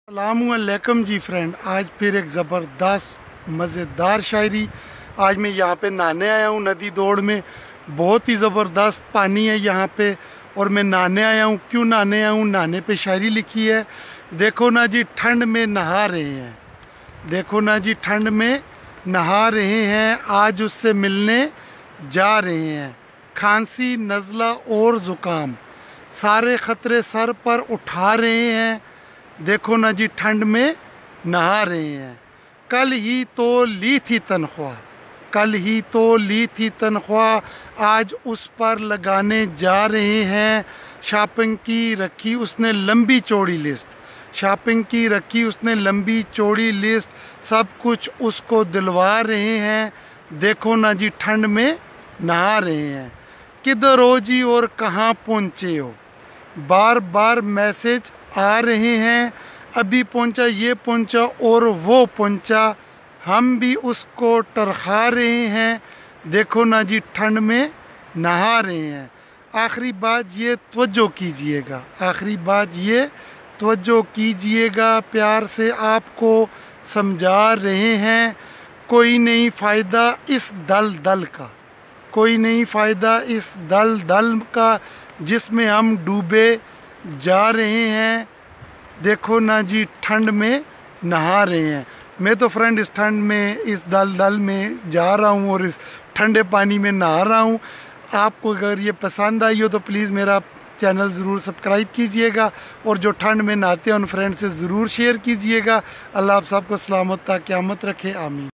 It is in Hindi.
अस्सलामुअलैकुम जी फ्रेंड, आज फिर एक ज़बरदस्त मज़ेदार शायरी। आज मैं यहाँ पे नहाने आया हूँ नदी दौड़ में। बहुत ही ज़बरदस्त पानी है यहाँ पे और मैं नहाने आया हूँ। क्यों नहाने आया हूँ? नहाने पे शायरी लिखी है। देखो ना जी ठंड में नहा रहे हैं, देखो ना जी ठंड में नहा रहे हैं, आज उससे मिलने जा रहे हैं। खांसी नज़ला और ज़ुकाम सारे ख़तरे सर पर उठा रहे हैं। देखो ना जी ठंड में नहा रहे हैं। कल ही तो ली थी तनख्वाह, कल ही तो ली थी तनख्वाह, आज उस पर लगाने जा रहे हैं। शॉपिंग की रखी उसने लंबी चौड़ी लिस्ट, शॉपिंग की रखी उसने लंबी चौड़ी लिस्ट, सब कुछ उसको दिलवा रहे हैं। देखो ना जी ठंड में नहा रहे हैं। किधर हो जी और कहाँ पहुँचे हो, बार बार मैसेज आ रहे हैं। अभी पहुंचा, ये पहुंचा और वो पहुंचा, हम भी उसको टरखा रहे हैं। देखो ना जी ठंड में नहा रहे हैं। आखिरी बात ये तवज्जो कीजिएगा, आखिरी बात ये तवज्जो कीजिएगा, प्यार से आपको समझा रहे हैं। कोई नहीं फ़ायदा इस दल दल का, कोई नहीं फ़ायदा इस दल दल का, जिसमें हम डूबे जा रहे हैं। देखो ना जी ठंड में नहा रहे हैं। मैं तो फ्रेंड इस ठंड में, इस दल दल में जा रहा हूँ और इस ठंडे पानी में नहा रहा हूँ। आपको अगर ये पसंद आई हो तो प्लीज़ मेरा चैनल ज़रूर सब्सक्राइब कीजिएगा और जो ठंड में नहाते हैं उन फ्रेंड से ज़रूर शेयर कीजिएगा। अल्लाह आप सबको सलामत क़यामत रखे, आमीन।